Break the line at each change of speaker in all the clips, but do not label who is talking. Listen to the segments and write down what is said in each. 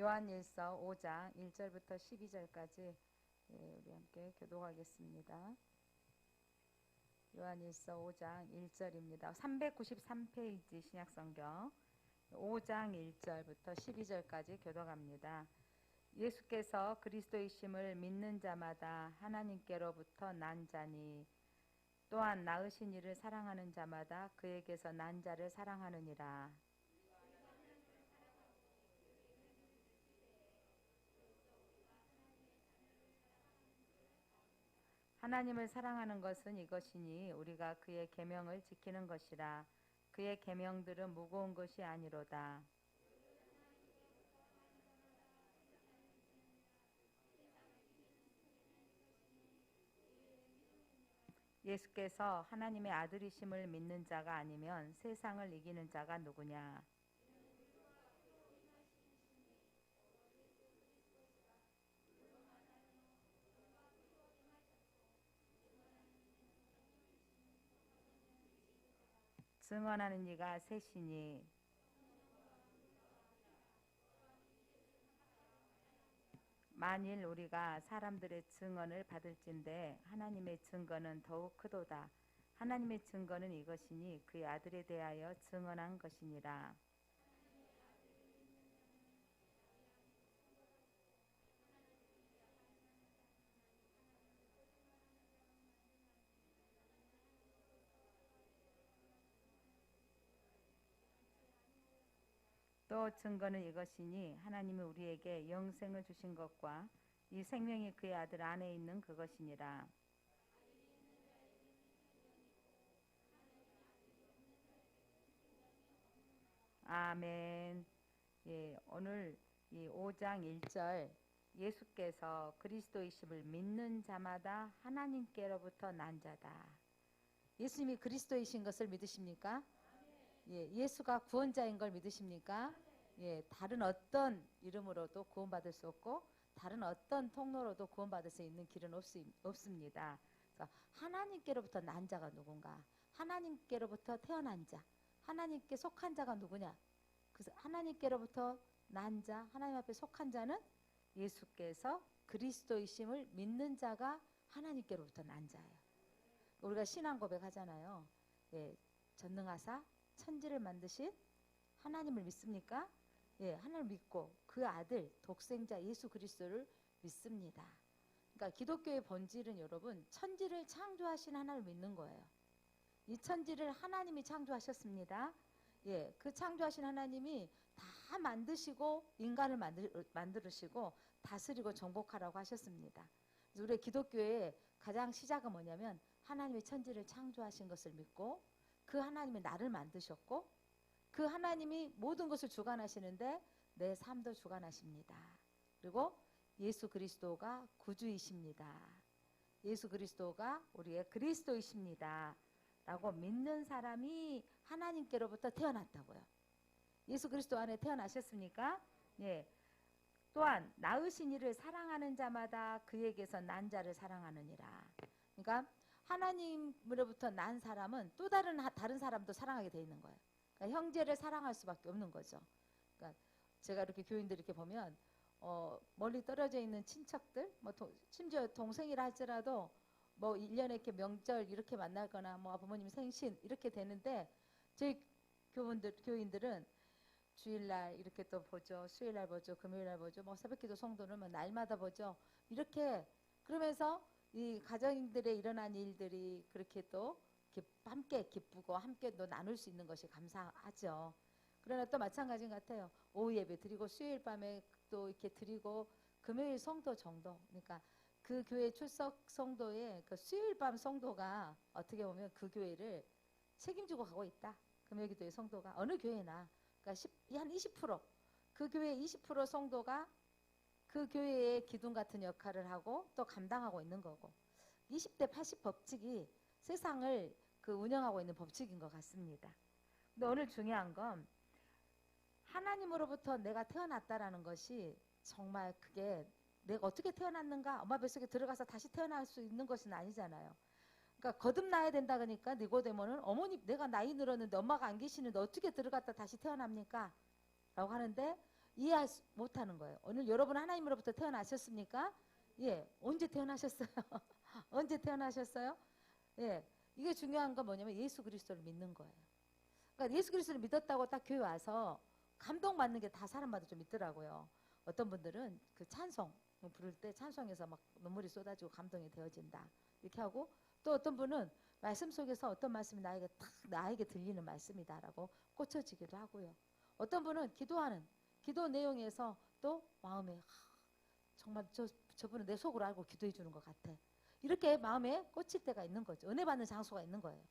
요한일서 5장 1절부터 12절까지 우리 함께 교독하겠습니다. 요한일서 5장 1절입니다. 393페이지 신약성경 5장 1절부터 12절까지 교독합니다. 예수께서 그리스도이심을 믿는 자마다 하나님께로부터 난 자니 또한 낳으신 이를 사랑하는 자마다 그에게서 난 자를 사랑하느니라. 하나님을 사랑하는 것은 이것이니 우리가 그의 계명을 지키는 것이라. 그의 계명들은 무거운 것이 아니로다. 예수께서 하나님의 아들이심을 믿는 자가 아니면 세상을 이기는 자가 누구냐? 증언하는 이가 셋이니 만일 우리가 사람들의 증언을 받을진대 하나님의 증거는 더욱 크도다. 하나님의 증거는 이것이니 그의 아들에 대하여 증언한 것이니라. 또 증거는 이것이니 하나님이 우리에게 영생을 주신 것과 이 생명이 그의 아들 안에 있는 그것이니라. 아멘. 오늘 이 5장 1절 예수께서 그리스도이심을 믿는 자마다 하나님께로부터 난 자다. 예수님이 그리스도이신 것을 믿으십니까? 예수가 구원자인 걸 믿으십니까? 다른 어떤 이름으로도 구원받을 수 없고 다른 어떤 통로로도 구원받을 수 있는 길은 없습니다. 그래서 하나님께로부터 난 자가 누군가? 하나님께로부터 태어난 자, 하나님께 속한 자가 누구냐? 그래서 하나님께로부터 난 자, 하나님 앞에 속한 자는 예수께서 그리스도이심을 믿는 자가 하나님께로부터 난 자예요. 우리가 신앙 고백하잖아요. 전능하사 천지를 만드신 하나님을 믿습니까? 하나님을 믿고 그 아들 독생자 예수 그리스도를 믿습니다. 그러니까 기독교의 본질은 여러분 천지를 창조하신 하나님을 믿는 거예요. 이 천지를 하나님이 창조하셨습니다. 그 창조하신 하나님이 다 만드시고 인간을 만드시고 다스리고 정복하라고 하셨습니다. 그래서 우리 기독교의 가장 시작은 뭐냐면 하나님의 천지를 창조하신 것을 믿고 그 하나님이 나를 만드셨고 그 하나님이 모든 것을 주관하시는데 내 삶도 주관하십니다. 그리고 예수 그리스도가 구주이십니다. 예수 그리스도가 우리의 그리스도이십니다. 라고 믿는 사람이 하나님께로부터 태어났다고요. 예수 그리스도 안에 태어나셨습니까? 또한 낳으신 이를 사랑하는 자마다 그에게서 난 자를 사랑하느니라. 그러니까 하나님으로부터 난 사람은 또 다른 사람도 사랑하게 돼 있는 거예요. 그러니까 형제를 사랑할 수밖에 없는 거죠. 그러니까 제가 이렇게 교인들 이렇게 보면 멀리 떨어져 있는 친척들, 심지어 동생이라 할지라도 1년에 이렇게 명절 이렇게 만나거나 부모님 생신 이렇게 되는데 저희 교인들은 주일날 이렇게 또 보죠. 수요일날 보죠. 금요일날 보죠. 새벽기도 성도는 날마다 보죠. 이렇게 그러면서 이 가정들에 일어난 일들이 그렇게 또 함께 기쁘고 함께 또 나눌 수 있는 것이 감사하죠. 그러나 또 마찬가지 같아요. 오후 예배 드리고 수요일 밤에 또 이렇게 드리고 금요일 성도 정도. 그러니까 그 교회 출석 성도의 그 수요일 밤 성도가 어떻게 보면 그 교회를 책임지고 가고 있다. 금요일기도의 성도가 어느 교회나 그러니까 한 20% 그 교회 20% 성도가 그 교회의 기둥 같은 역할을 하고 또 감당하고 있는 거고 20대 80 법칙이 세상을 운영하고 있는 법칙인 것 같습니다. 근데 오늘 중요한 건 하나님으로부터 내가 태어났다라는 것이 정말 그게 내가 어떻게 태어났는가 엄마 뱃속에 들어가서 다시 태어날 수 있는 것은 아니잖아요. 그러니까 거듭나야 된다 그러니까 니고데모는 어머니 내가 나이 들었는데 엄마가 안 계시는데 어떻게 들어갔다 다시 태어납니까? 라고 하는데
못하는 거예요. 오늘 여러분 하나님으로부터 태어나셨습니까? 예, 언제 태어나셨어요? 언제 태어나셨어요? 예, 이게 중요한 건 뭐냐면 예수 그리스도를 믿는 거예요. 그러니까 예수 그리스도를 믿었다고 딱 교회 와서 감동받는 게 다 사람마다 좀 있더라고요. 어떤 분들은 그 찬송 부를 때 찬송에서 막 눈물이 쏟아지고 감동이 되어진다 이렇게 하고, 또 어떤 분은 말씀 속에서 어떤 말씀이 나에게 들리는 말씀이다라고 꽂혀지기도 하고요. 어떤 분은 기도 내용에서 또 마음에 정말 저분은 내 속으로 알고 기도해 주는 것 같아, 이렇게 마음에 꽂힐 때가 있는 거죠. 은혜 받는 장소가 있는 거예요.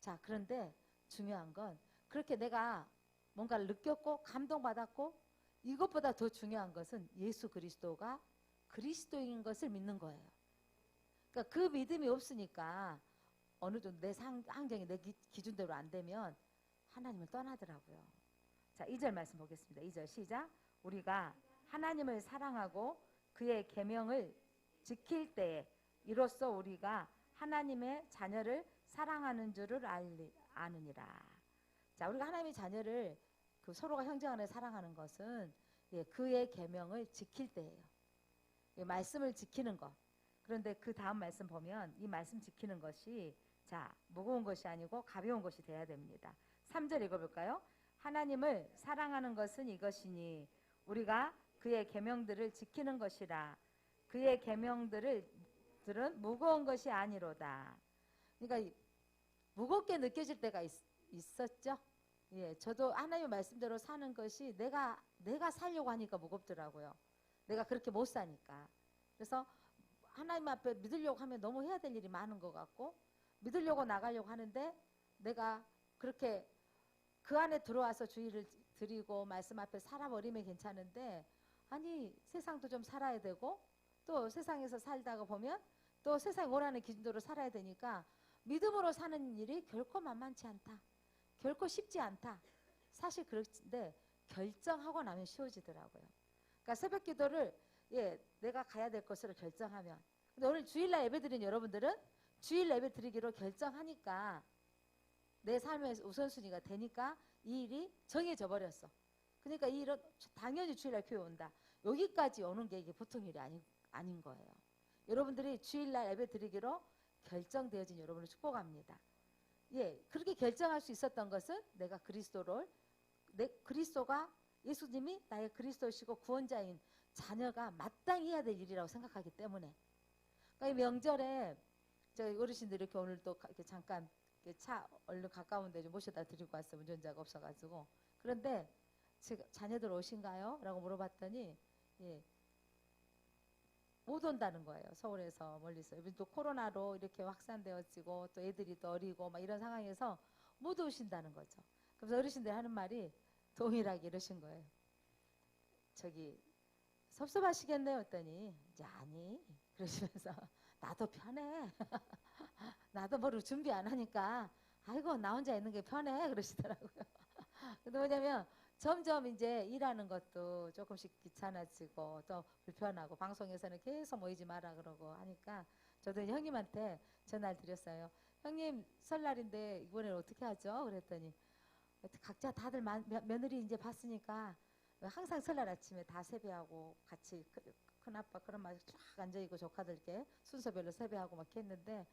자, 그런데 중요한 건 그렇게 내가 뭔가를 느꼈고 감동받았고, 이것보다 더 중요한 것은 예수 그리스도가 그리스도인 것을 믿는 거예요. 그러니까 그 믿음이 없으니까 어느 정도 내 환경이 내 기준대로 안 되면 하나님을 떠나더라고요. 자, 2절 말씀 보겠습니다. 2절 시작. 우리가 하나님을 사랑하고 그의 계명을 지킬 때에 이로써 우리가 하나님의 자녀를 사랑하는 줄을 아느니라. 자, 우리가 하나님의 자녀를 서로가 형제 간에 사랑하는 것은 그의 계명을 지킬 때예요. 말씀을 지키는 것. 그런데 그 다음 말씀 보면 이 말씀 지키는 것이 무거운 것이 아니고 가벼운 것이 돼야 됩니다. 3절 읽어볼까요? 하나님을 사랑하는 것은 이것이니 우리가 그의 계명들을 지키는 것이라. 그의 계명들은 무거운 것이 아니로다. 그러니까 무겁게 느껴질 때가 있었죠. 예, 저도 하나님의 말씀대로 사는 것이 내가 살려고 하니까 무겁더라고요. 내가 그렇게 못 사니까. 그래서 하나님 앞에 믿으려고 하면 너무 해야 될 일이 많은 것 같고, 믿으려고 나가려고 하는데 내가 그렇게 그 안에 들어와서 주의를 드리고 말씀 앞에 살아버리면 괜찮은데, 아니 세상도 좀 살아야 되고 또 세상에서 살다가 보면 또 세상이 원하는 기준대로 살아야 되니까 믿음으로 사는 일이 결코 만만치 않다. 결코 쉽지 않다. 사실 그런데 결정하고 나면 쉬워지더라고요. 그러니까 새벽 기도를 내가 가야 될 것으로 결정하면, 근데 오늘 주일날 예배 드린 여러분들은 주일 예배 드리기로 결정하니까 내 삶의 우선순위가 되니까 이 일이 정해져 버렸어. 그러니까 이 일은 당연히 주일날 교회 온다. 여기까지 오는 게 이게 보통 일이 아닌 거예요. 여러분들이 주일날 예배 드리기로 결정되어진 여러분을 축복합니다. 그렇게 결정할 수 있었던 것은 내가 그리스도가 예수님이 나의 그리스도시고 구원자인 자녀가 마땅히 해야 될 일이라고 생각하기 때문에. 그러니까 이 명절에 저희 어르신들이 이렇게 오늘 또 이렇게 잠깐 차 얼른 가까운 데 좀 모셔다 드리고 왔어요. 운전자가 없어가지고. 그런데 제가 자녀들 오신가요? 라고 물어봤더니 못 온다는 거예요. 서울에서 멀리서. 또 코로나로 이렇게 확산되어지고 또 애들이 또 어리고 막 이런 상황에서 못 오신다는 거죠. 그래서 어르신들 하는 말이 동일하게 이러신 거예요. 저기 섭섭하시겠네요 했더니 이제 아니 그러시면서 나도 편해. 나도 뭐를 준비 안 하니까 아이고 나 혼자 있는 게 편해 그러시더라고요. 근데 뭐냐면 점점 이제 일하는 것도 조금씩 귀찮아지고 또 불편하고 방송에서는 계속 모이지 마라 그러고 하니까 저도 형님한테 전화를 드렸어요. 형님 설날인데 이번에는 어떻게 하죠? 그랬더니 각자 다들 며느리 이제 봤으니까 항상 설날 아침에 다 세배하고 같이 큰아빠 큰엄마 쫙 앉아있고 조카들께 순서별로 세배하고 막 했는데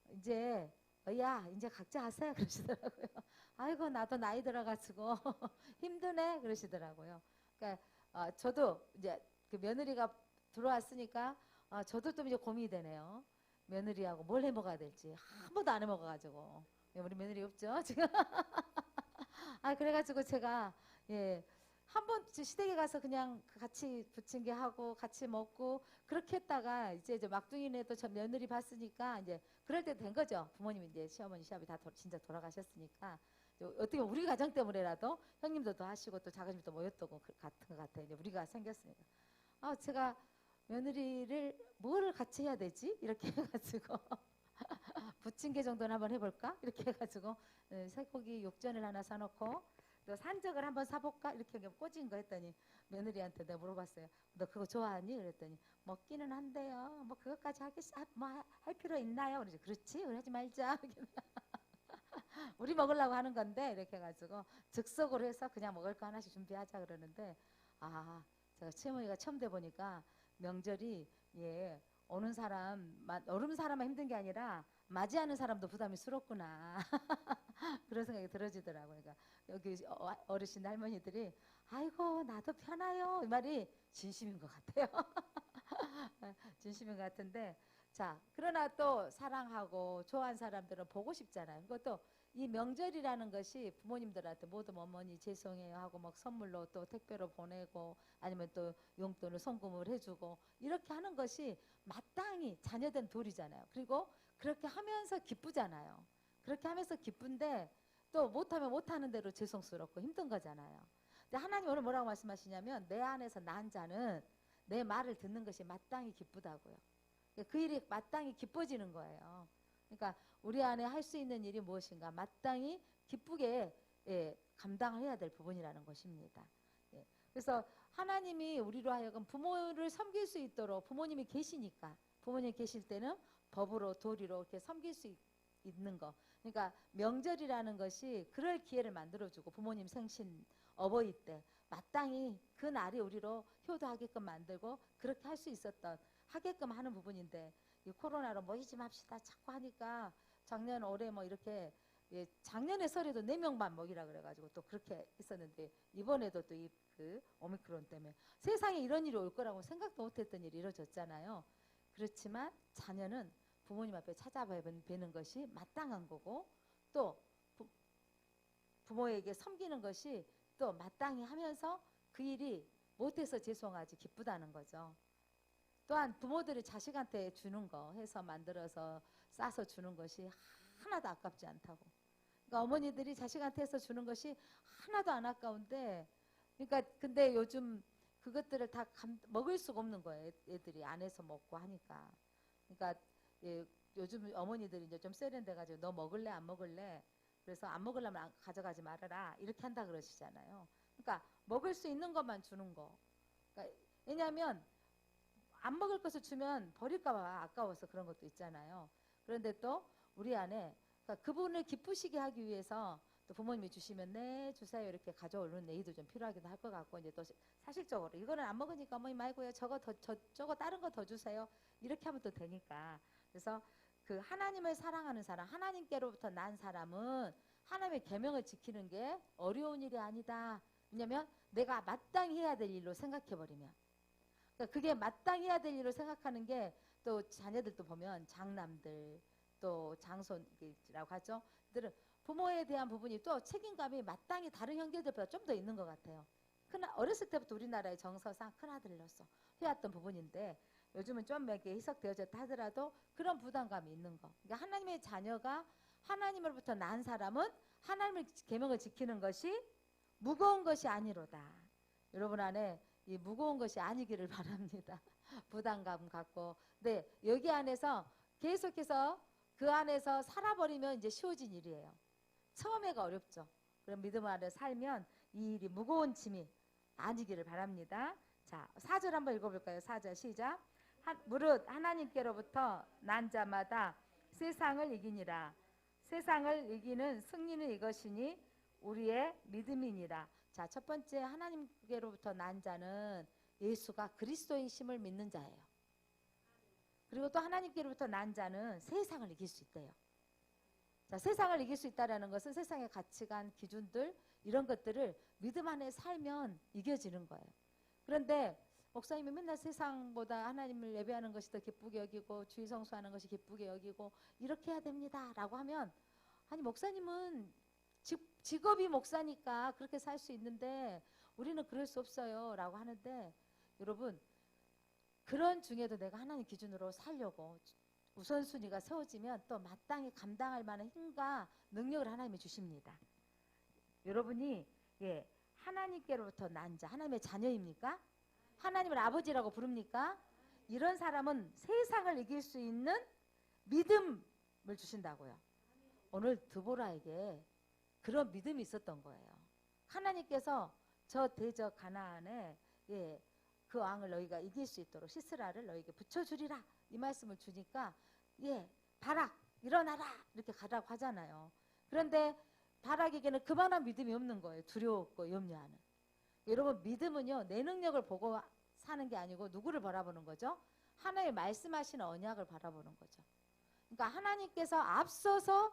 이제 야 이제 각자 하세요 그러시더라고요. 아이고 나도 나이 들어가지고 힘드네 그러시더라고요. 그러니까 저도 이제 그 며느리가 들어왔으니까 저도 좀 이제 고민이 되네요. 며느리하고 뭘 해 먹어야 될지 한 번도 안 해 먹어가지고. 우리 며느리 없죠 지금. 그래가지고 제가 한 번 시댁에 가서 그냥 같이 부침개 하고 같이 먹고 그렇게 했다가 이제 막둥이네 또 저 며느리 봤으니까 이제 그럴 때 된 거죠. 부모님 이제 시어머니 시아버지 다 진짜 돌아가셨으니까 어떻게 우리 가정 때문에라도 형님도 더 하시고 또 작은집도 모였던 것 같은 것 같아요. 이제 우리가 생겼으니까 제가 며느리를 뭐를 같이 해야 되지 이렇게 해가지고 부침개 정도는 한번 해볼까 이렇게 해가지고 쇠고기 육전을 하나 사놓고 또 산적을 한번 사볼까 이렇게 꽂은 거 했더니 며느리한테 내가 물어봤어요. 너 그거 좋아하니? 그랬더니 먹기는 한대요. 뭐 그것까지 할 필요 있나요? 그러지. 그렇지 하지 말자. 우리 먹으려고 하는 건데 이렇게 해가지고 즉석으로 해서 그냥 먹을 거 하나씩 준비하자 그러는데 아, 제가 시어머니가 처음 돼 보니까 명절이 예, 오는 사람만 힘든 게 아니라 맞이하는 사람도 부담이스럽구나. 그런 생각이 들어지더라고요. 그러니까 여기 어르신 할머니들이 아이고 나도 편해요 이 말이 진심인 것 같아요. 진심인 것 같은데 자 그러나 또 사랑하고 좋아하는 사람들은 보고 싶잖아요. 그것도 이 명절이라는 것이 부모님들한테 모두 어머니 죄송해요 하고 막 선물로 또 택배로 보내고 아니면 또 용돈을 송금을 해주고 이렇게 하는 것이 마땅히 자녀된 도리잖아요. 그리고 그렇게 하면서 기쁘잖아요. 그렇게 하면서 기쁜데 또 못하면 못하는 대로 죄송스럽고 힘든 거잖아요. 근데 하나님 오늘 뭐라고 말씀하시냐면 내 안에서 난 자는 내 말을 듣는 것이 마땅히 기쁘다고요. 그 일이 마땅히 기뻐지는 거예요. 그러니까 우리 안에 할 수 있는 일이 무엇인가 마땅히 기쁘게 예, 감당해야 될 부분이라는 것입니다. 예, 그래서 하나님이 우리로 하여금 부모를 섬길 수 있도록 부모님이 계시니까 부모님 계실 때는 법으로 도리로 이렇게 섬길 수 있는 거. 그러니까 명절이라는 것이 그럴 기회를 만들어주고 부모님 생신 어버이 때 마땅히 그 날이 우리로 효도하게끔 만들고 그렇게 할 수 있었던 하게끔 하는 부분인데 이 코로나로 모이지 맙시다 자꾸 하니까 작년 올해 뭐 이렇게 예, 작년에 설에도 4명만 먹이라 그래가지고 또 그렇게 있었는데 이번에도 또 그 오미크론 때문에 세상에 이런 일이 올 거라고 생각도 못했던 일이 이루어졌잖아요. 그렇지만 자녀는 부모님 앞에 찾아뵈는 것이 마땅한 거고 또 부모에게 섬기는 것이 또 마땅히 하면서 그 일이 못해서 죄송하지 기쁘다는 거죠. 또한 부모들이 자식한테 주는 거 해서 만들어서 싸서 주는 것이 하나도 아깝지 않다고. 그러니까 어머니들이 자식한테 해서 주는 것이 하나도 안 아까운데 그러니까 근데 요즘 그것들을 다 먹을 수가 없는 거예요. 애들이 안에서 먹고 하니까. 그러니까 예, 요즘 어머니들이 이제 좀 세련돼 가지고 너 먹을래 안 먹을래? 그래서 안 먹으려면 가져가지 말아라. 이렇게 한다 그러시잖아요. 그러니까 먹을 수 있는 것만 주는 거. 그러니까 왜냐하면 안 먹을 것을 주면 버릴까 봐 아까워서 그런 것도 있잖아요. 그런데 또 우리 안에 그러니까 그분을 기쁘시게 하기 위해서 또 부모님이 주시면 네 주세요 이렇게 가져오는 내의도 좀 필요하기도 할 것 같고 이제 또 사실적으로 이거는 안 먹으니까 어머니 말고요 저거 다른 거 더 주세요 이렇게 하면 또 되니까 그래서 그 하나님을 사랑하는 사람 하나님께로부터 난 사람은 하나님의 계명을 지키는 게 어려운 일이 아니다. 왜냐하면 내가 마땅히 해야 될 일로 생각해버리면 그러니까 그게 마땅히 해야 될 일로 생각하는 게 또 자녀들도 보면 장남들 또 장손이라고 하죠. 그들은 부모에 대한 부분이 또 책임감이 마땅히 다른 형제들보다 좀 더 있는 것 같아요. 어렸을 때부터 우리나라의 정서상 큰아들로서 해왔던 부분인데 요즘은 좀 이렇게 희석되어졌다 하더라도 그런 부담감이 있는 거. 그러니까 하나님의 자녀가 하나님으로부터 난 사람은 하나님의 계명을 지키는 것이 무거운 것이 아니로다. 여러분 안에 이 무거운 것이 아니기를 바랍니다. 부담감 갖고. 네, 여기 안에서 계속해서 그 안에서 살아버리면 이제 쉬워진 일이에요. 처음에가 어렵죠. 그럼 믿음 안에 살면 이 일이 무거운 짐이 아니기를 바랍니다. 자, 4절 한번 읽어볼까요? 4절 시작. 무릇 하나님께로부터 난 자마다 세상을 이기니라. 세상을 이기는 승리는 이것이니 우리의 믿음이니라. 자, 첫 번째 하나님께로부터 난 자는 예수가 그리스도이심을 믿는 자예요. 그리고 또 하나님께로부터 난 자는 세상을 이길 수 있대요. 자, 세상을 이길 수 있다는 것은 세상의 가치관, 기준들 이런 것들을 믿음 안에 살면 이겨지는 거예요. 그런데 목사님이 맨날 세상보다 하나님을 예배하는 것이 더 기쁘게 여기고 주의 성수하는 것이 기쁘게 여기고 이렇게 해야 됩니다 라고 하면 아니 목사님은 직업이 목사니까 그렇게 살 수 있는데 우리는 그럴 수 없어요 라고 하는데 여러분 그런 중에도 내가 하나님 기준으로 살려고 우선순위가 세워지면 또 마땅히 감당할 만한 힘과 능력을 하나님이 주십니다. 여러분이 예, 하나님께로부터 난 자, 하나님의 자녀입니까? 하나님을 아버지라고 부릅니까? 이런 사람은 세상을 이길 수 있는 믿음을 주신다고요. 오늘 드보라에게 그런 믿음이 있었던 거예요. 하나님께서 저 대저 가나안에 예, 그 왕을 너희가 이길 수 있도록 시스라를 너희에게 붙여주리라 이 말씀을 주니까 예 바락 일어나라 이렇게 가라고 하잖아요. 그런데 바락에게는 그만한 믿음이 없는 거예요. 두려웠고 염려하는. 여러분 믿음은요 내 능력을 보고 사는 게 아니고 누구를 바라보는 거죠? 하나님의 말씀하시는 언약을 바라보는 거죠. 그러니까 하나님께서 앞서서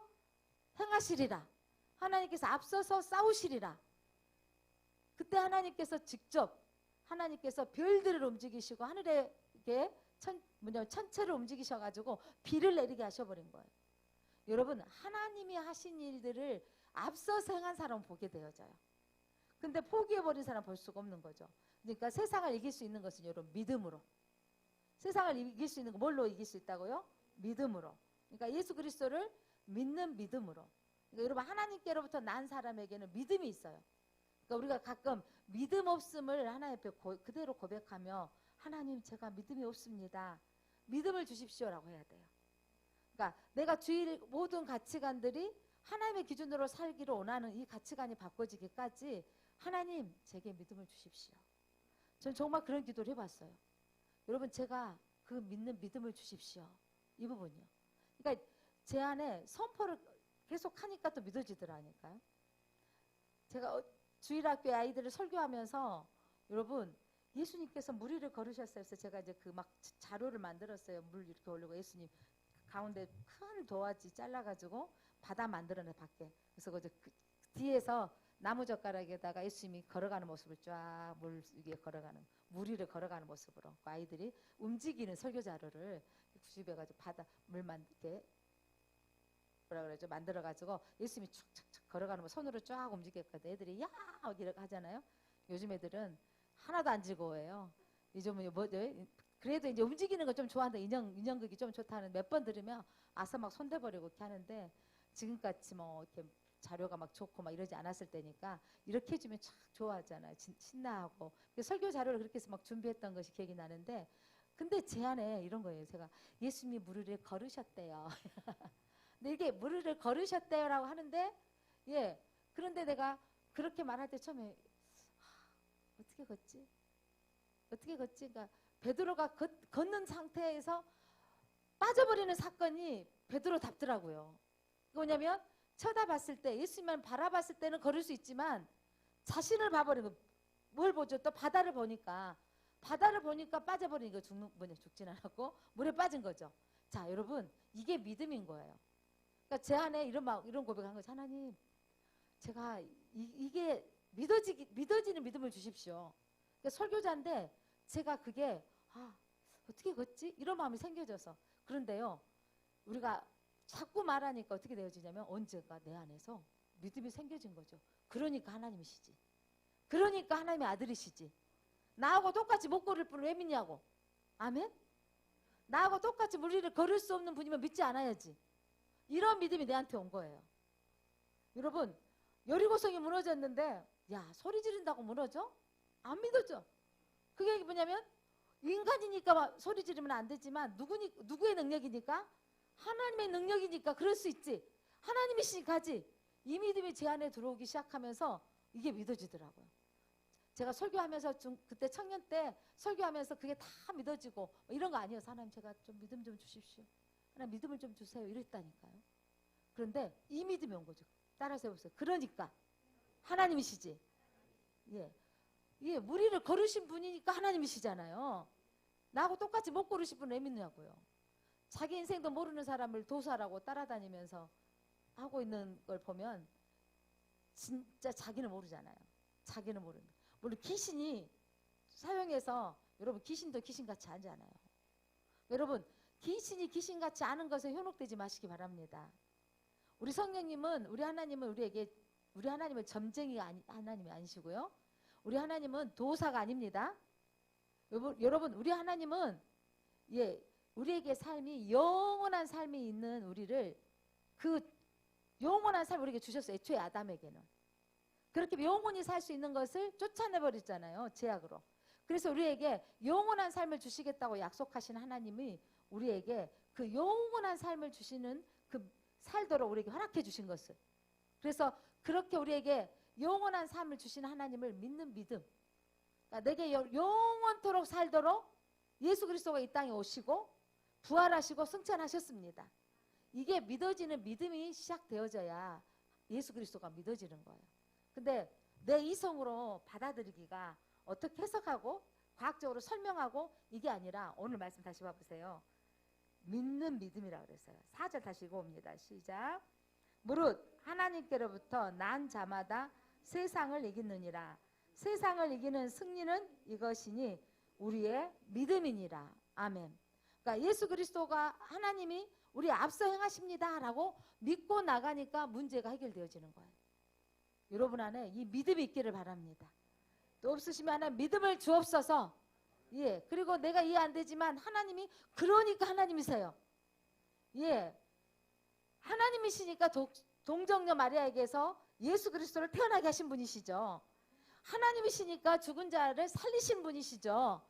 행하시리라. 하나님께서 앞서서 싸우시리라. 그때 하나님께서 직접 하나님께서 별들을 움직이시고 하늘에 이렇게 천체를 움직이셔가지고 비를 내리게 하셔버린 거예요. 여러분 하나님이 하신 일들을 앞서서 행한 사람은 보게 되어져요. 근데 포기해버린 사람은 볼 수가 없는 거죠. 그러니까 세상을 이길 수 있는 것은 여러분 믿음으로. 세상을 이길 수 있는 거 뭘로 이길 수 있다고요? 믿음으로. 그러니까 예수 그리스도를 믿는 믿음으로. 그러니까 여러분 하나님께로부터 난 사람에게는 믿음이 있어요. 그러니까 우리가 가끔 믿음 없음을 하나님 앞에 그대로 고백하며 하나님 제가 믿음이 없습니다. 믿음을 주십시오라고 해야 돼요. 그러니까 내가 주일 모든 가치관들이 하나님의 기준으로 살기를 원하는 이 가치관이 바꿔지기까지 하나님 제게 믿음을 주십시오. 전 정말 그런 기도를 해봤어요. 여러분 제가 그 믿는 믿음을 주십시오. 이 부분이요. 그러니까 제 안에 선포를 계속 하니까 또 믿어지더라니까요. 제가 주일학교에 아이들을 설교하면서 여러분 예수님께서 물 위를 걸으셨어요. 그래서 제가 이제 그 막 자료를 만들었어요. 물 이렇게 올리고 예수님 가운데 큰 도화지 잘라가지고 바다 만들어내 밖에. 그래서 그 뒤에서 나무젓가락에다가 예수님이 걸어가는 모습을 쫙 물 위에 걸어가는 물 위를 걸어가는 모습으로 그 아이들이 움직이는 설교 자료를 구입해가지고 바다 물만 이렇게 뭐라 그러죠? 만들어가지고 예수님이 축축축 걸어가는 거 손으로 쫙 움직였거든. 애들이 야 이렇게 하잖아요. 요즘 애들은 하나도 안 즐거워해요. 요즘은 그래도 이제 움직이는 거 좀 좋아한다. 인형극이 좀 좋다는 몇 번 들으면 아서 막 손대버리고 이렇게 하는데 지금같이 뭐 이렇게 자료가 막 좋고 막 이러지 않았을 때니까 이렇게 해주면 참 좋아하잖아요. 신나하고 설교 자료를 그렇게 해서 막 준비했던 것이 기억이 나는데 근데 제 안에 이런 거예요. 제가 예수님이 물 위를 걸으셨대요. 근데 이게 물 위를 걸으셨대요라고 하는데 예 그런데 내가 그렇게 말할 때 처음에 어떻게 걷지? 어떻게 걷지? 그러니까 베드로가 걷는 상태에서 빠져버리는 사건이 베드로답더라고요. 뭐냐면 쳐다봤을 때 예수님만 바라봤을 때는 걸을 수 있지만 자신을 봐버리고 뭘 보죠? 또 바다를 보니까 빠져버리니까 죽진 않았고 물에 빠진 거죠. 자 여러분 이게 믿음인 거예요. 그러니까 제 안에 이런 고백한 거죠. 하나님 제가 이게 믿어지는 믿음을 주십시오. 그러니까 설교자인데 제가 그게 어떻게 걷지? 이런 마음이 생겨져서 그런데요 우리가 자꾸 말하니까 어떻게 되어지냐면 언제가 내 안에서 믿음이 생겨진 거죠. 그러니까 하나님이시지. 그러니까 하나님의 아들이시지. 나하고 똑같이 못 걸을 분을 왜 믿냐고. 아멘? 나하고 똑같이 물 위를 걸을 수 없는 분이면 믿지 않아야지. 이런 믿음이 내한테 온 거예요. 여러분 여리고성이 무너졌는데 야 소리 지른다고 무너져? 안 믿어져. 그게 뭐냐면 인간이니까 소리 지르면 안 되지만 누구의 능력이니까? 하나님의 능력이니까 그럴 수 있지. 하나님이시니까 하지. 이 믿음이 제 안에 들어오기 시작하면서 이게 믿어지더라고요. 제가 설교하면서 그때 청년 때 설교하면서 그게 다 믿어지고 이런 거 아니어서 하나님 제가 좀 믿음 좀 주십시오. 하나님 믿음을 좀 주세요. 이랬다니까요. 그런데 이 믿음이 온 거죠. 따라서 해보세요. 그러니까 하나님이시지. 예, 물 위를 걸으신 분이니까 하나님이시잖아요. 나하고 똑같이 못 걸으신 분은 왜 믿냐고요. 자기 인생도 모르는 사람을 도사라고 따라다니면서 하고 있는 걸 보면 진짜 자기는 모르잖아요. 자기는 모르는. 물론 귀신이 사용해서 여러분 귀신도 귀신같이 하지 않아요. 여러분 귀신이 귀신같이 아는 것에 현혹되지 마시기 바랍니다. 우리 성령님은 우리 하나님은 우리 하나님은 점쟁이가 하나님이 아니시고요. 우리 하나님은 도사가 아닙니다. 여러분 우리 하나님은 우리에게 삶이 영원한 삶이 있는 우리를 그 영원한 삶을 우리에게 주셨어요. 애초에 아담에게는. 그렇게 영원히 살 수 있는 것을 쫓아내버렸잖아요. 제약으로. 그래서 우리에게 영원한 삶을 주시겠다고 약속하신 하나님이 우리에게 그 영원한 삶을 주시는 그 살도록 우리에게 허락해 주신 것을. 그래서 그렇게 우리에게 영원한 삶을 주신 하나님을 믿는 믿음. 그러니까 내게 영원토록 살도록 예수 그리스도가 이 땅에 오시고 부활하시고 승천하셨습니다. 이게 믿어지는 믿음이 시작되어져야 예수 그리스도가 믿어지는 거예요. 근데 내 이성으로 받아들이기가 어떻게 해석하고 과학적으로 설명하고 이게 아니라 오늘 말씀 다시 봐보세요. 믿는 믿음이라고 그랬어요. 4절 다시 읽어봅니다. 시작. 무릇 하나님께로부터 난 자마다 세상을 이기느니라. 세상을 이기는 승리는 이것이니 우리의 믿음이니라. 아멘. 그러니까 예수 그리스도가 하나님이 우리 앞서 행하십니다 라고 믿고 나가니까 문제가 해결되어지는 거예요. 여러분 안에 이 믿음이 있기를 바랍니다. 또 없으시면 하나님 믿음을 주옵소서. 예. 그리고 내가 이해 안 되지만 하나님이 그러니까 하나님이세요. 예. 하나님이시니까 동정녀 마리아에게서 예수 그리스도를 태어나게 하신 분이시죠. 하나님이시니까 죽은 자를 살리신 분이시죠.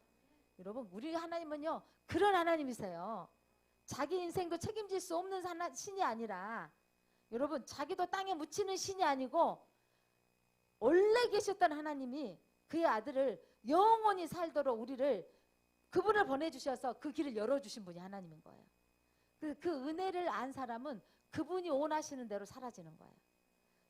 여러분 우리 하나님은요 그런 하나님이세요. 자기 인생도 책임질 수 없는 신이 아니라 여러분 자기도 땅에 묻히는 신이 아니고 원래 계셨던 하나님이 그의 아들을 영원히 살도록 우리를 그분을 보내주셔서 그 길을 열어주신 분이 하나님인 거예요. 그 은혜를 안 사람은 그분이 원하시는 대로 사라지는 거예요.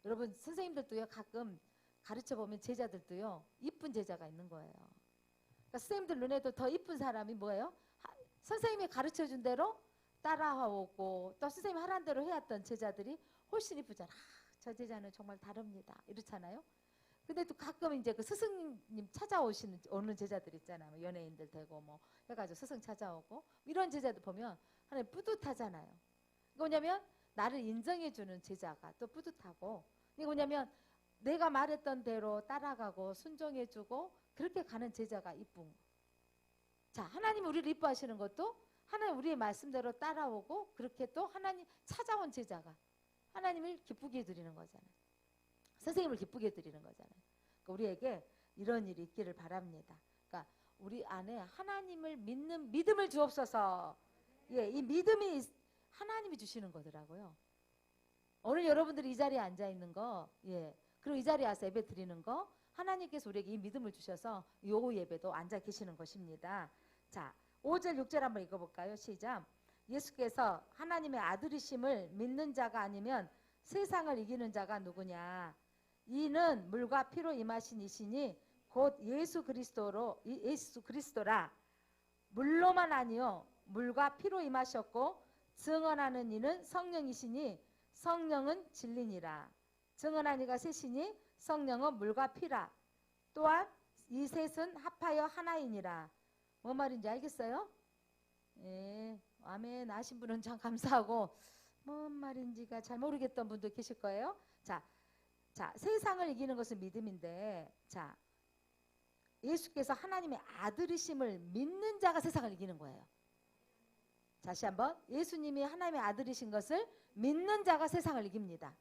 여러분 선생님들도요 가끔 가르쳐보면 제자들도요 이쁜 제자가 있는 거예요. 그러니까 선생님들 눈에도 더 이쁜 사람이 뭐예요? 선생님이 가르쳐준 대로 따라하고 또 선생님이 하라는 대로 해왔던 제자들이 훨씬 이쁘잖아. 저 제자는 정말 다릅니다. 이렇잖아요. 근데 또 가끔 이제 그 스승님 오는 제자들 있잖아요. 뭐 연예인들 되고 뭐 해가지고 스승 찾아오고 이런 제자들 보면 하나님 뿌듯하잖아요. 뭐냐면 나를 인정해주는 제자가 또 뿌듯하고 이게 뭐냐면 내가 말했던 대로 따라가고 순종해주고 그렇게 가는 제자가 이쁜 거. 자, 하나님 우리를 이뻐하시는 것도 하나님 우리의 말씀대로 따라오고 그렇게 또 하나님 찾아온 제자가 하나님을 기쁘게 해드리는 거잖아요. 선생님을 기쁘게 해드리는 거잖아요. 그러니까 우리에게 이런 일이 있기를 바랍니다. 그러니까 우리 안에 하나님을 믿는 믿음을 주옵소서. 예, 이 믿음이 하나님이 주시는 거더라고요. 오늘 여러분들이 이 자리에 앉아 있는 거, 예, 그리고 이 자리에 와서 예배 드리는 거, 하나님께서 우리에게 이 믿음을 주셔서 요 예배도 앉아 계시는 것입니다. 자, 5절, 6절 한번 읽어볼까요? 시작. 예수께서 하나님의 아들이심을 믿는 자가 아니면 세상을 이기는 자가 누구냐? 이는 물과 피로 임하신 이시니 곧 예수 그리스도라. 물로만 아니요 물과 피로 임하셨고 증언하는 이는 성령이시니 성령은 진리니라. 증언한 이가 셋이니 성령은 물과 피라. 또한 이 셋은 합하여 하나이니라. 뭔 말인지 알겠어요? 예, 아멘. 아신 분은 참 감사하고 뭔 말인지가 잘 모르겠던 분도 계실 거예요. 자, 세상을 이기는 것은 믿음인데, 자, 예수께서 하나님의 아들이심을 믿는 자가 세상을 이기는 거예요. 다시 한번, 예수님이 하나님의 아들이신 것을 믿는 자가 세상을 이깁니다.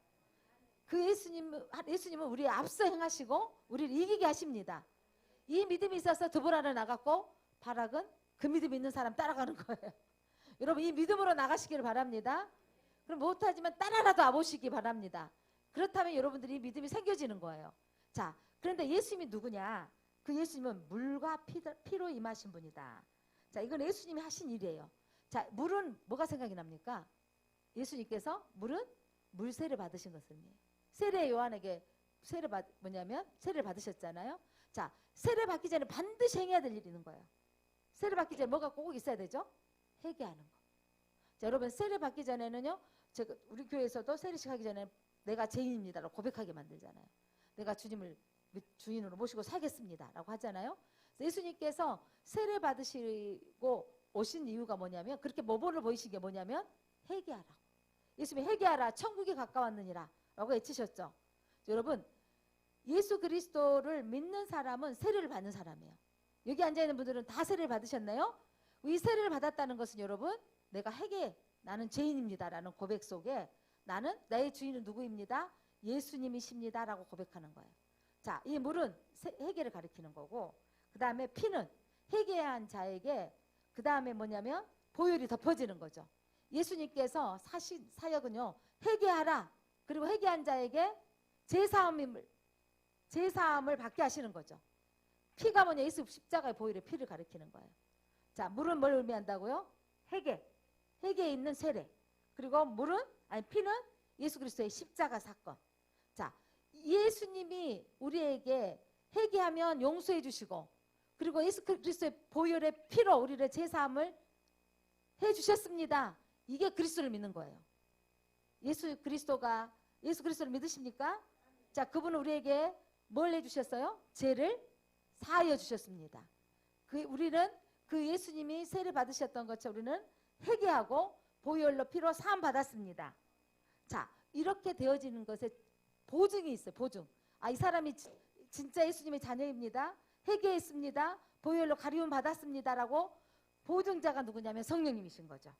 그 예수님은 우리의 앞서 행하시고 우리를 이기게 하십니다. 이 믿음이 있어서 드보라를 나갔고 바락은 그 믿음 있는 사람 따라가는 거예요. 여러분 이 믿음으로 나가시기를 바랍니다. 그럼 못하지만 따라라도 와보시기 바랍니다. 그렇다면 여러분들이 믿음이 생겨지는 거예요. 자, 그런데 예수님이 누구냐? 그 예수님은 물과 피로 임하신 분이다. 자, 이건 예수님이 하신 일이에요. 자, 물은 뭐가 생각이 납니까? 예수님께서 물은 물세를 받으신 것입니다. 세례 요한에게 세례를 받으셨잖아요. 자, 세례 받기 전에 반드시 행해야 될 일이 있는 거예요. 세례 받기 전에 뭐가 꼭 있어야 되죠? 회개하는 거. 자, 여러분 세례 받기 전에는요. 제가 우리 교회에서도 세례식 하기 전에 내가 죄인입니다라고 고백하게 만들잖아요. 내가 주님을 주인으로 모시고 살겠습니다라고 하잖아요. 예수님께서 세례 받으시고 오신 이유가 뭐냐면 그렇게 모범을 보이신 게 뭐냐면 회개하라고. 예수님이 회개하라 천국이 가까웠느니라 라고 외치셨죠. 여러분 예수 그리스도를 믿는 사람은 세례를 받는 사람이에요. 여기 앉아있는 분들은 다 세례를 받으셨나요? 이 세례를 받았다는 것은 여러분 내가 나는 죄인입니다 라는 고백 속에 나는 나의 주인은 누구입니다? 예수님이십니다 라고 고백하는 거예요. 자, 이 물은 회개를 가리키는 거고 그 다음에 피는 회개한 자에게 그 다음에 뭐냐면 보혈이 덮어지는 거죠. 예수님께서 사역은요 회개하라 그리고 회개한 자에게 제사함을 받게 하시는 거죠. 피가 뭐냐? 예수 십자가의 보혈의 피를 가리키는 거예요. 자, 물은 뭘 의미한다고요? 회개에 있는 세례. 그리고 피는 예수 그리스도의 십자가 사건. 자, 예수님이 우리에게 회개하면 용서해 주시고 그리고 예수 그리스도의 보혈의 피로 우리를 제사함을 해 주셨습니다. 이게 그리스도를 믿는 거예요. 예수 그리스도를 믿으십니까? 자, 그분은 우리에게 뭘 해주셨어요? 죄를 사하여 주셨습니다. 우리는 그 예수님이 세례 받으셨던 것처럼 우리는 회개하고 보혈로 피로 사함 받았습니다. 자, 이렇게 되어지는 것에 보증이 있어요. 보증. 아, 이 사람이 진짜 예수님의 자녀입니다. 회개했습니다. 보혈로 가리움 받았습니다라고 보증자가 누구냐면 성령님이신 거죠.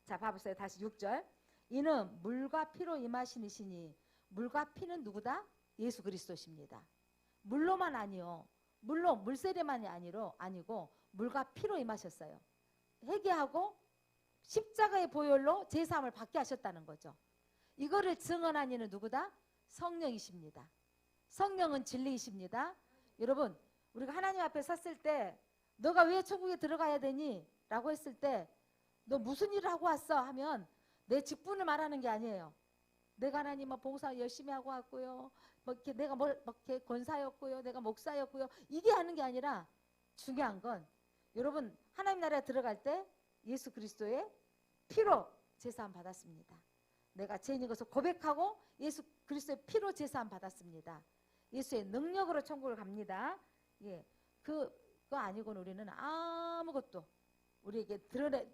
자, 봐보세요. 다시 6절. 이는 물과 피로 임하신 이시니 물과 피는 누구다? 예수 그리스도십니다. 물로만 아니요. 물로 물세례만이 아니고 물과 피로 임하셨어요. 회개하고 십자가의 보혈로 제사함을 받게 하셨다는 거죠. 이거를 증언한 이는 누구다? 성령이십니다. 성령은 진리이십니다. 여러분, 우리가 하나님 앞에 섰을 때 너가 왜 천국에 들어가야 되니? 라고 했을 때 너 무슨 일을 하고 왔어? 하면 내 직분을 말하는 게 아니에요. 내가 하나님 봉사 열심히 하고 왔고요. 내가 이렇게 권사였고요. 내가 목사였고요. 이게 하는 게 아니라 중요한 건 여러분 하나님 나라에 들어갈 때 예수 그리스도의 피로 제사함 받았습니다. 내가 죄인인 것을 고백하고 예수 그리스도의 피로 제사함 받았습니다. 예수의 능력으로 천국을 갑니다. 예, 그거 아니고는 우리는 아무것도 우리에게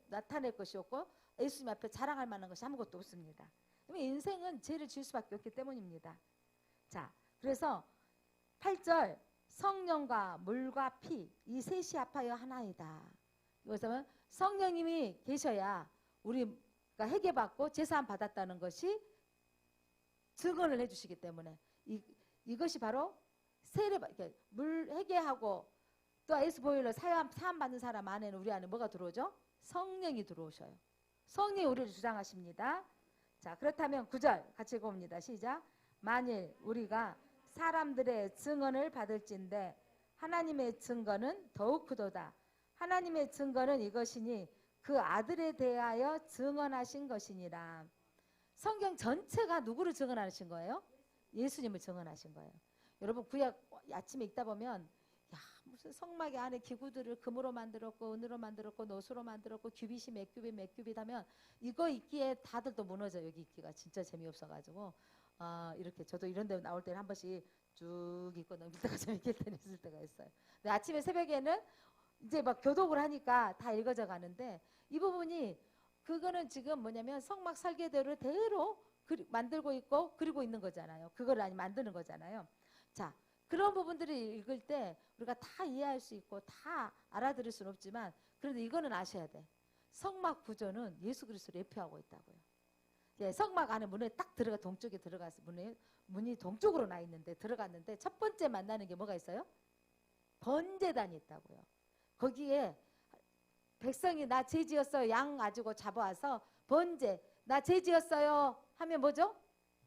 나타낼 것이 없고 예수님 앞에 자랑할 만한 것이 아무것도 없습니다. 인생은 죄를 지을 수밖에 없기 때문입니다. 자, 그래서 8절 성령과 물과 피 이 셋이 합하여 하나이다. 이것은 성령님이 계셔야 우리가 회개받고 제사함 받았다는 것이 증언을 해주시기 때문에 이것이 바로 물 회개하고 또 예수 보혈로 사함 받는 사람 안에는 우리 안에 뭐가 들어오죠? 성령이 들어오셔요. 성령이 우리를 주장하십니다. 자, 그렇다면 9절 같이 읽어봅니다. 시작. 만일 우리가 사람들의 증언을 받을진대 하나님의 증거는 더욱 크도다. 하나님의 증거는 이것이니 그 아들에 대하여 증언하신 것이니라. 성경 전체가 누구를 증언하신 거예요? 예수님을 증언하신 거예요. 여러분 구약 아침에 읽다 보면 야, 무슨 성막의 안에 기구들을 금으로 만들었고 은으로 만들었고 노수로 만들었고 규빗이 몇 규빗 하면 이거 읽기에 다들 또 무너져. 여기 읽기가 진짜 재미없어가지고 이렇게 저도 이런 데 나올 때는 한 번씩 쭉 읽고 넘기다가 재밌게 있을 때가 있어요. 근데 아침에 새벽에는 이제 막 교독을 하니까 다 읽어져 가는데 이 부분이 그거는 지금 뭐냐면 성막 설계대로 대로 만들고 있고 그리고 있는 거잖아요. 그걸 아니 만드는 거잖아요. 자, 그런 부분들을 읽을 때 우리가 다 이해할 수 있고 다 알아들을 수는 없지만 그래도 이거는 아셔야 돼. 성막 구조는 예수 그리스도를 예표하고 있다고요. 예, 성막 안에 문에 딱 동쪽에 들어가서 문이 동쪽으로 나 있는데 들어갔는데 첫 번째 만나는 게 뭐가 있어요? 번제단이 있다고요. 거기에 백성이 나 죄 지었어요. 양 가지고 잡아와서 번제 나 죄 지었어요 하면 뭐죠?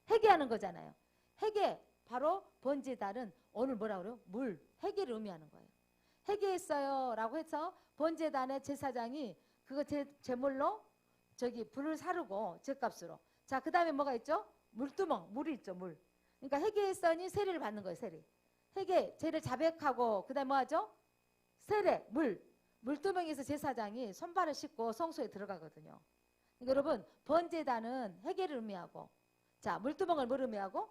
회개하는 거잖아요. 회개 바로 번제단은 오늘 뭐라 그래요? 물, 회개를 의미하는 거예요. 회개했어요 라고 해서 번제단의 제사장이 그거 제물로 불을 사르고 제값으로. 자, 그 다음에 뭐가 있죠? 물두멍, 물이 있죠, 물. 그러니까 회개했으니 세례를 받는 거예요, 세례. 회개, 죄를 자백하고 그 다음에 뭐 하죠? 세례, 물두멍에서 제사장이 손발을 씻고 성소에 들어가거든요. 그러니까 여러분 번제단은 회개를 의미하고 자, 물두멍을 뭘 의미하고?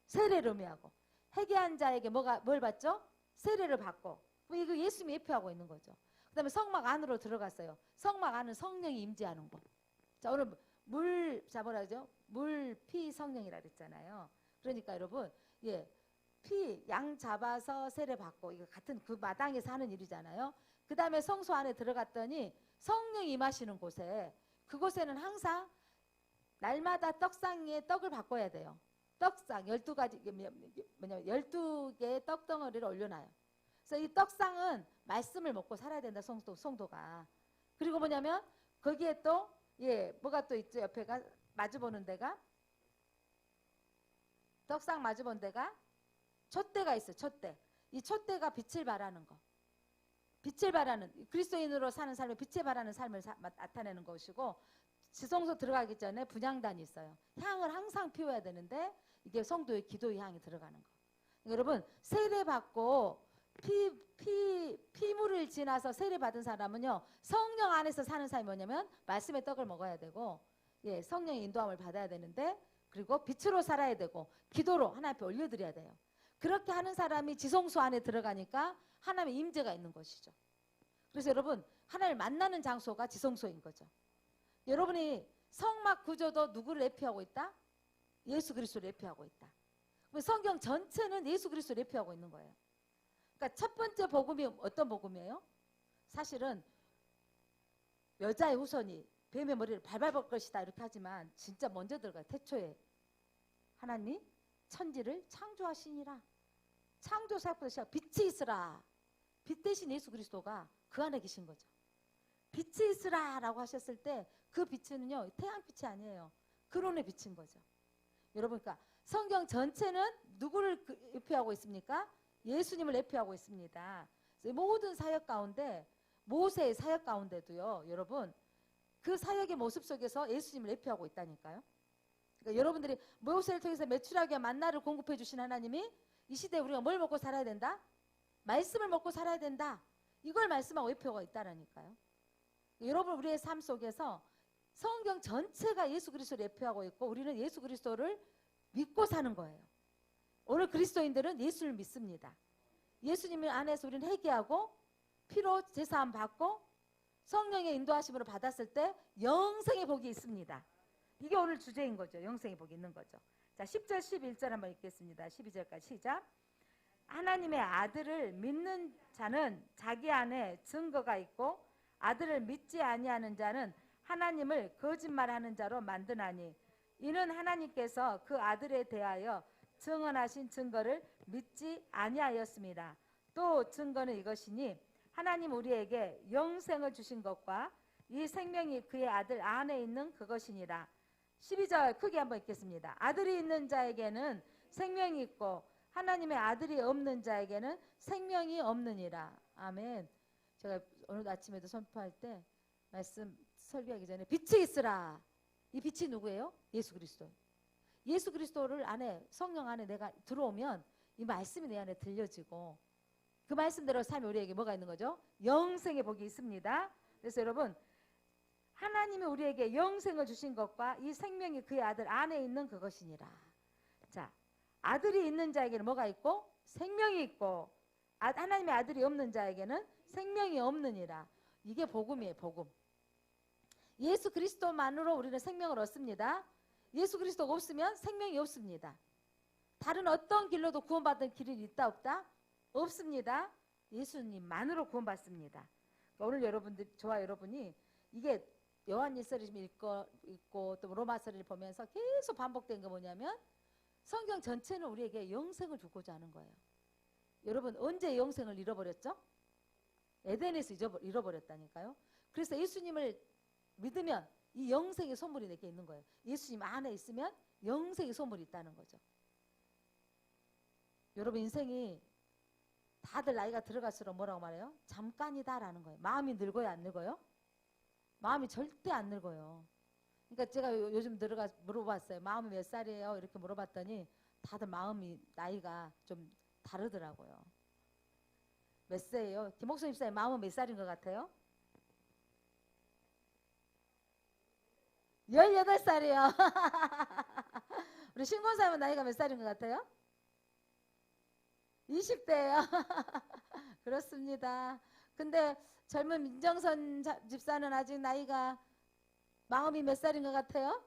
세례를 의미하고 회개한 자에게 뭘 받죠? 세례를 받고 이거 예수님이 예표하고 있는 거죠. 그 다음에 성막 안으로 들어갔어요. 성막 안은 성령이 임재하는 거. 자, 오늘 뭐라 그러죠? 물, 피, 성령이라 그랬잖아요. 그러니까 여러분 예, 양 잡아서 세례 받고 이거 같은 그 마당에서 하는 일이잖아요. 그 다음에 성소 안에 들어갔더니 성령이 임하시는 곳에 그곳에는 항상 날마다 떡상 위에 떡을 바꿔야 돼요. 떡상 12가지 12개의 떡덩어리를 올려놔요. 그래서 이 떡상은 말씀을 먹고 살아야 된다. 성도가. 그리고 뭐냐면 거기에 또 뭐가 또 있죠. 옆에가 마주보는 데가 떡상 마주본 데가 촛대가 있어요. 촛대. 이 촛대가 빛을 발하는 거. 빛을 발하는 그리스도인으로 사는 삶에 빛을 발하는 삶을 나타내는 것이고 지성소 들어가기 전에 분향단이 있어요. 향을 항상 피워야 되는데 이게 성도의 기도의 향이 들어가는 거. 여러분 세례받고 피물을 지나서 세례받은 사람은요 성령 안에서 사는 사람이 뭐냐면 말씀의 떡을 먹어야 되고 예, 성령의 인도함을 받아야 되는데 그리고 빛으로 살아야 되고 기도로 하나님 앞에 올려드려야 돼요. 그렇게 하는 사람이 지성소 안에 들어가니까 하나님의 임재가 있는 것이죠. 그래서 여러분 하나님을 만나는 장소가 지성소인 거죠. 여러분이 성막 구조도 누구를 예표하고 있다? 예수 그리스도를 예표하고 있다. 성경 전체는 예수 그리스도를 예표하고 있는 거예요. 그러니까 첫 번째 복음이 어떤 복음이에요? 사실은 여자의 후손이 뱀의 머리를 밟아볼 것이다 이렇게 하지만 진짜 먼저 들어가요. 태초에 하나님이 천지를 창조하시니라. 창조사부터 시작 빛이 있으라. 빛 대신 예수 그리스도가 그 안에 계신 거죠. 빛이 있으라 라고 하셨을 때 그 빛은요 태양빛이 아니에요. 근원의 빛인 거죠. 여러분 그러니까 성경 전체는 누구를 예표하고 있습니까? 예수님을 예표하고 있습니다. 모든 사역 가운데 모세의 사역 가운데도요 여러분 그 사역의 모습 속에서 예수님을 예표하고 있다니까요. 그러니까 여러분들이 모세를 통해서 메추라기와 만나를 공급해 주신 하나님이 이 시대에 우리가 뭘 먹고 살아야 된다? 말씀을 먹고 살아야 된다. 이걸 말씀하고 예표가 있다라니까요. 여러분 우리의 삶 속에서 성경 전체가 예수 그리스도를 예표하고 있고 우리는 예수 그리스도를 믿고 사는 거예요. 오늘 그리스도인들은 예수를 믿습니다. 예수님 안에서 우리는 회개하고 피로 제사함 받고 성령의 인도하심으로 받았을 때 영생의 복이 있습니다. 이게 오늘 주제인 거죠. 영생의 복이 있는 거죠. 자, 10절 11절 한번 읽겠습니다. 12절까지 시작. 하나님의 아들을 믿는 자는 자기 안에 증거가 있고 아들을 믿지 아니하는 자는 하나님을 거짓말하는 자로 만드나니 이는 하나님께서 그 아들에 대하여 증언하신 증거를 믿지 아니하였습니다. 또 증거는 이것이니 하나님 우리에게 영생을 주신 것과 이 생명이 그의 아들 안에 있는 그것이니라. 12절 크게 한번 읽겠습니다. 아들이 있는 자에게는 생명이 있고 하나님의 아들이 없는 자에게는 생명이 없느니라. 아멘. 제가 오늘 아침에도 선포할 때 말씀 설교하기 전에 빛이 있으라. 이 빛이 누구예요? 예수 그리스도. 예수 그리스도를 안에 성령 안에 내가 들어오면 이 말씀이 내 안에 들려지고 그 말씀대로 삶이 우리에게 뭐가 있는 거죠? 영생의 복이 있습니다. 그래서 여러분 하나님이 우리에게 영생을 주신 것과 이 생명이 그의 아들 안에 있는 그것이니라. 자, 아들이 있는 자에게는 뭐가 있고? 생명이 있고 하나님의 아들이 없는 자에게는 생명이 없느니라. 이게 복음이에요. 복음. 예수 그리스도만으로 우리는 생명을 얻습니다. 예수 그리스도가 없으면 생명이 없습니다. 다른 어떤 길로도 구원받은 길이 있다 없다? 없습니다. 예수님만으로 구원받습니다. 그러니까 오늘 여러분들 저와 여러분이 이게 요한일서를 읽고 또 로마서를 보면서 계속 반복된 게 뭐냐면 성경 전체는 우리에게 영생을 주고자 하는 거예요. 여러분 언제 영생을 잃어버렸죠? 에덴에서 잃어버렸다니까요. 그래서 예수님을 믿으면 이 영생의 선물이 내게 있는 거예요. 예수님 안에 있으면 영생의 선물이 있다는 거죠. 여러분 인생이 다들 나이가 들어갈수록 뭐라고 말해요? 잠깐이다라는 거예요. 마음이 늙어요, 안 늙어요? 마음이 절대 안 늙어요. 그러니까 제가 요즘 물어봤어요. 마음이 몇 살이에요? 이렇게 물어봤더니 다들 마음이 나이가 좀 다르더라고요. 몇 세예요? 김옥순 집사님 마음은 몇 살인 것 같아요? 18살이요. 우리 신권사님은 나이가 몇 살인 것 같아요? 20대예요. 그렇습니다. 근데 젊은 민정선 집사는 아직 나이가 마음이 몇 살인 것 같아요?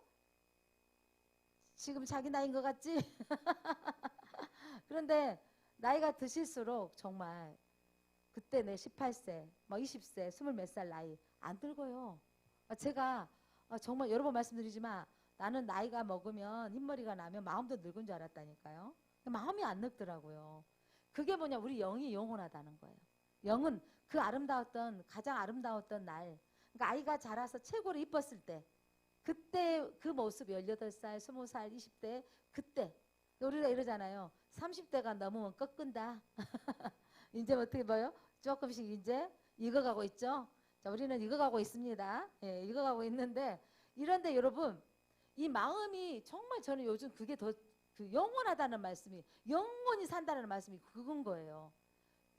지금 자기 나이인 것 같지? 그런데 나이가 드실수록 정말 그때 내 18세, 뭐 20세, 20 몇 살 나이 안 들고요. 제가 정말 여러 번 말씀드리지만 나는 나이가 먹으면 흰머리가 나면 마음도 늙은 줄 알았다니까요. 마음이 안 늙더라고요. 그게 뭐냐? 우리 영이 영원하다는 거예요. 영은 그 아름다웠던 가장 아름다웠던 날, 그러니까 아이가 자라서 최고로 이뻤을 때 그때 그 모습 18살, 20살, 20대 그때 우리가 이러잖아요. 30대가 넘으면 꺾은다. 이제 어떻게 봐요? 조금씩 이제 익어가고 있죠. 자, 우리는 익어가고 있습니다. 예, 익어가고 있는데 이런데 여러분, 이 마음이 정말 저는 요즘 그게 더 영원하다는 말씀이, 영원히 산다는 말씀이 그건 거예요.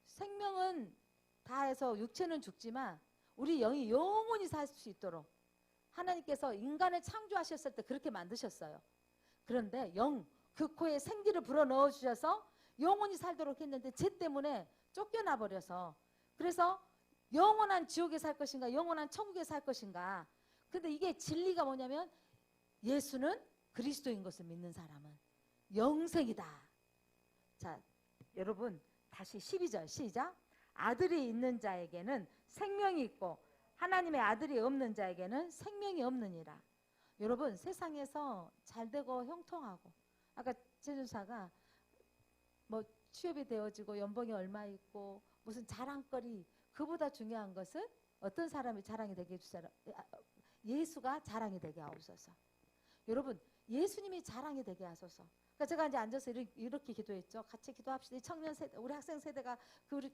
생명은 다해서 육체는 죽지만 우리 영이 영원히 살 수 있도록 하나님께서 인간을 창조하셨을 때 그렇게 만드셨어요. 그런데 그 코에 생기를 불어넣어 주셔서 영원히 살도록 했는데 죄 때문에 쫓겨나 버려서, 그래서 영원한 지옥에 살 것인가 영원한 천국에 살 것인가. 근데 이게 진리가 뭐냐면 예수는 그리스도인 것을 믿는 사람은 영생이다. 자, 여러분 다시 12절 시작. 아들이 있는 자에게는 생명이 있고 하나님의 아들이 없는 자에게는 생명이 없느니라. 여러분 세상에서 잘되고 형통하고, 아까 제주사가 뭐 취업이 되어지고 연봉이 얼마 있고 무슨 자랑거리, 그보다 중요한 것은 어떤 사람이 자랑이 되게 해주세요. 예수가 자랑이 되게 하옵소서. 여러분 예수님이 자랑이 되게 하소서. 그러니까 제가 이제 앉아서 이렇게 기도했죠. 같이 기도합시다. 청년 세대, 우리 학생 세대가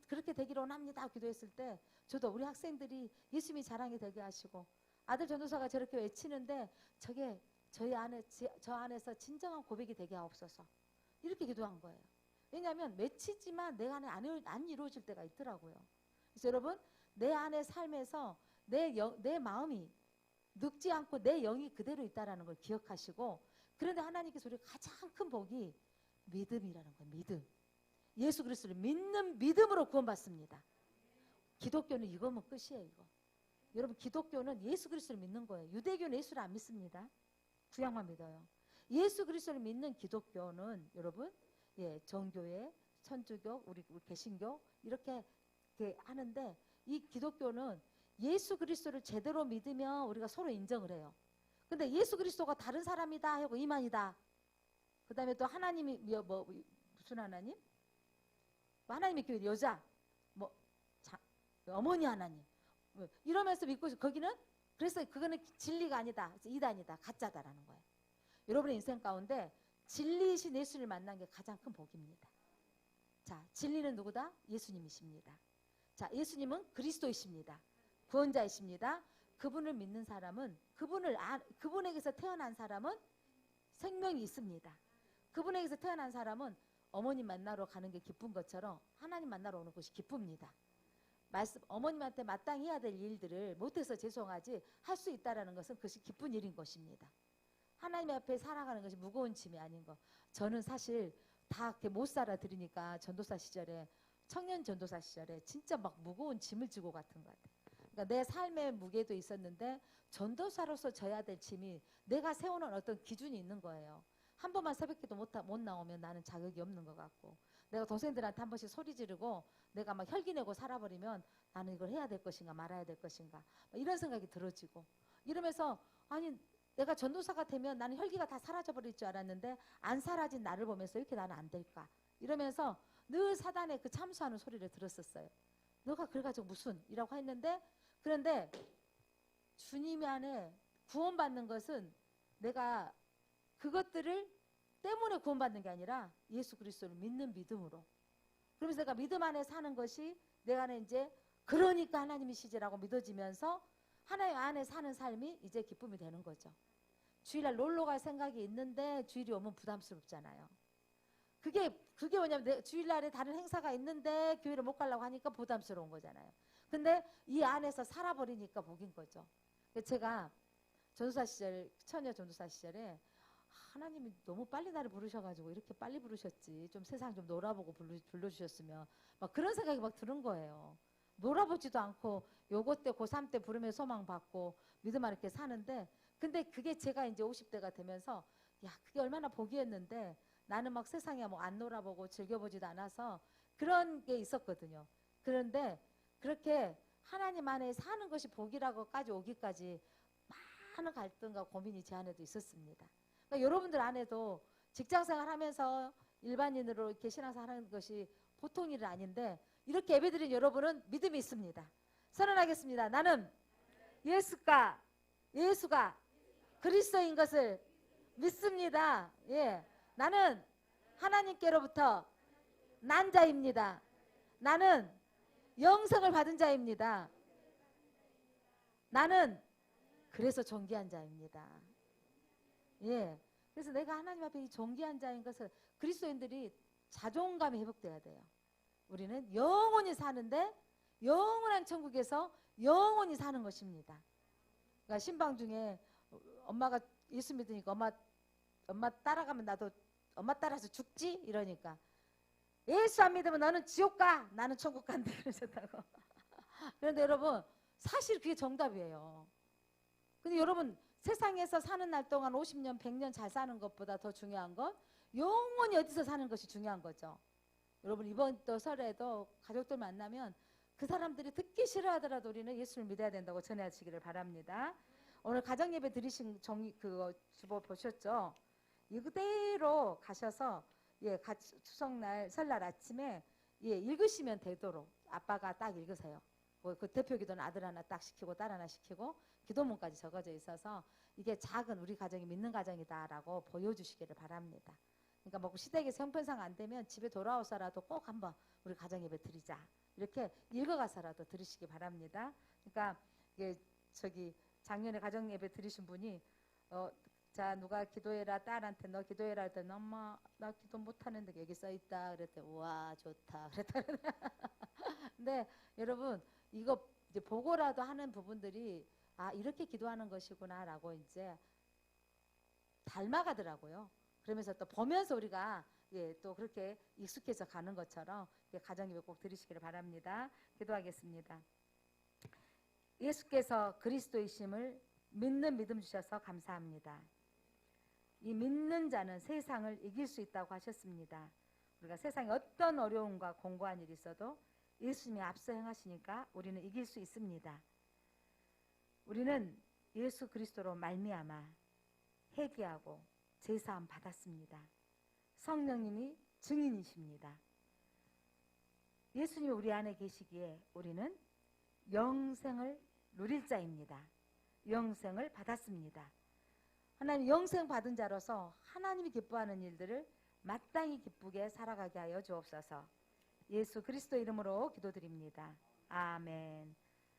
그렇게 되기로 합니다. 기도했을 때 저도 우리 학생들이 예수님이 자랑이 되게 하시고, 아들 전도사가 저렇게 외치는데 저게 저 안에서 진정한 고백이 되게 하옵소서. 이렇게 기도한 거예요. 왜냐하면 외치지만 내 안에 안 이루어질 때가 있더라고요. 그래서 여러분 내 안의 삶에서 내 마음이 늙지 않고 내 영이 그대로 있다라는 걸 기억하시고, 그런데 하나님께서 우리 가장 큰 복이 믿음이라는 거예요. 믿음. 예수 그리스도를 믿는 믿음으로 구원받습니다. 기독교는 이거면 끝이에요. 이거. 여러분 기독교는 예수 그리스도를 믿는 거예요. 유대교는 예수를 안 믿습니다. 구약만 믿어요. 예수 그리스도를 믿는 기독교는 여러분 정교회, 천주교, 우리 개신교 이렇게 하는데, 이 기독교는 예수 그리스도를 제대로 믿으면 우리가 서로 인정을 해요. 근데 예수 그리스도가 다른 사람이다 하고 이만이다. 그 다음에 또 하나님이 무슨 하나님? 하나님의 교회 여자, 어머니 하나님 이러면서 믿고, 거기는 그래서 그거는 진리가 아니다, 이단이다, 가짜다라는 거예요. 여러분의 인생 가운데 진리이신 예수를 만난 게 가장 큰 복입니다. 자, 진리는 누구다? 예수님이십니다. 자, 예수님은 그리스도이십니다. 구원자이십니다. 그분을 믿는 사람은 그분에게서 태어난 사람은 생명이 있습니다. 그분에게서 태어난 사람은 어머님 만나러 가는 게 기쁜 것처럼 하나님 만나러 오는 것이 기쁩니다. 어머님한테 마땅히 해야 될 일들을 못해서 죄송하지 할 수 있다라는 것은 그것이 기쁜 일인 것입니다. 하나님 앞에 살아가는 것이 무거운 짐이 아닌 거. 저는 사실 다 이렇게 못 살아들으니까 전도사 시절에, 청년 전도사 시절에 진짜 막 무거운 짐을 지고 같은 것 같아요. 그러니까 내 삶의 무게도 있었는데 전도사로서 져야 될 짐이, 내가 세우는 어떤 기준이 있는 거예요. 한 번만 새벽기도 못 나오면 나는 자격이 없는 것 같고, 내가 동생들한테 한 번씩 소리 지르고 내가 막 혈기 내고 살아버리면 나는 이걸 해야 될 것인가 말아야 될 것인가 이런 생각이 들어지고, 이러면서 아니 내가 전도사가 되면 나는 혈기가 다 사라져버릴 줄 알았는데 안 사라진 나를 보면서 이렇게 나는 안 될까 이러면서 늘 사단의 그 참수하는 소리를 들었었어요. 너가 그래가지고 무슨 이라고 했는데, 그런데 주님 안에 구원받는 것은 내가 그것들을 때문에 구원받는 게 아니라 예수 그리스도를 믿는 믿음으로, 그러면서 내가 믿음 안에 사는 것이 내 안에 이제 그러니까 하나님이시지라고 믿어지면서 하나님 안에 사는 삶이 이제 기쁨이 되는 거죠. 주일날 놀러 갈 생각이 있는데 주일이 오면 부담스럽잖아요. 그게 뭐냐면 주일날에 다른 행사가 있는데 교회를 못 가려고 하니까 부담스러운 거잖아요. 근데 이 안에서 살아버리니까 복인 거죠. 제가 전도사 시절, 처녀 전도사 시절에 하나님이 너무 빨리 나를 부르셔가지고 이렇게 빨리 부르셨지, 좀 세상 좀 놀아보고 불러주셨으면 막 그런 생각이 막 드는 거예요. 놀아보지도 않고 요거 때 고3 때 부르면 소망 받고 믿음 안에 이렇게 사는데, 근데 그게 제가 이제 50대가 되면서 야 그게 얼마나 복이었는데, 나는 막 세상에 뭐 안 놀아보고 즐겨보지도 않아서 그런 게 있었거든요. 그런데 그렇게 하나님 안에 사는 것이 복이라고까지 오기까지 많은 갈등과 고민이 제 안에도 있었습니다. 그러니까 여러분들 안에도 직장생활 하면서 일반인으로 이렇게 신앙생활 하는 것이 보통 일은 아닌데, 이렇게 예배드린 여러분은 믿음이 있습니다. 선언하겠습니다. 나는 예수가 그리스도인 것을 믿습니다. 예, 나는 하나님께로부터 난 자입니다. 나는 영생을 받은 자입니다. 나는 그래서 존귀한 자입니다. 예. 그래서 내가 하나님 앞에 이 존귀한 자인 것을 그리스도인들이 자존감이 회복돼야 돼요. 우리는 영원히 사는데 영원한 천국에서 영원히 사는 것입니다. 그러니까 신방 중에 엄마가 예수 믿으니까 엄마 따라가면 나도 엄마 따라서 죽지? 이러니까 예수 안 믿으면 너는 지옥 가! 나는 천국 간대 그러셨다고. 그런데 여러분 사실 그게 정답이에요. 근데 여러분 세상에서 사는 날 동안 50년, 100년 잘 사는 것보다 더 중요한 건 영원히 어디서 사는 것이 중요한 거죠. 여러분 이번 또 설에도 가족들 만나면 그 사람들이 듣기 싫어하더라도 우리는 예수를 믿어야 된다고 전해주시기를 바랍니다. 오늘 가정예배 드리신 그거 주보 보셨죠? 이대로 가셔서 예, 추석날 설날 아침에 예, 읽으시면 되도록 아빠가 딱 읽으세요. 그 대표 기도는 아들 하나 딱 시키고 딸 하나 시키고 기도문까지 적어져 있어서 이게 작은 우리 가정이 믿는 가정이다라고 보여주시기를 바랍니다. 그러니까 뭐 시댁에서 형편상 안 되면 집에 돌아오서라도 꼭 한번 우리 가정예배 드리자. 이렇게 읽어가서라도 들으시기 바랍니다. 그러니까 이게 작년에 가정예배 드리신 분이 자 누가 기도해라 딸한테 너 기도해라 했더니 엄마 나 기도 못하는데 여기 써있다 그랬더니 우와 좋다 그랬다. 근데 여러분 이거 이제 보고라도 하는 부분들이 아 이렇게 기도하는 것이구나 라고 이제 닮아가더라고요. 그러면서 또 보면서 우리가 예, 또 그렇게 익숙해져 가는 것처럼 가정예배 꼭 드리시기를 바랍니다. 기도하겠습니다. 예수께서 그리스도이심을 믿는 믿음 주셔서 감사합니다. 이 믿는 자는 세상을 이길 수 있다고 하셨습니다. 우리가 세상에 어떤 어려움과 공고한 일이 있어도 예수님이 앞서 행하시니까 우리는 이길 수 있습니다. 우리는 예수 그리스도로 말미암아 회개하고 제사함 받았습니다. 성령님이 증인이십니다. 예수님이 우리 안에 계시기에 우리는 영생을 누릴 자입니다. 영생을 받았습니다. 하나님 영생 받은 자로서 하나님이 기뻐하는 일들을 마땅히 기쁘게 살아가게 하여 주옵소서. 예수 그리스도 이름으로 기도드립니다. 아멘.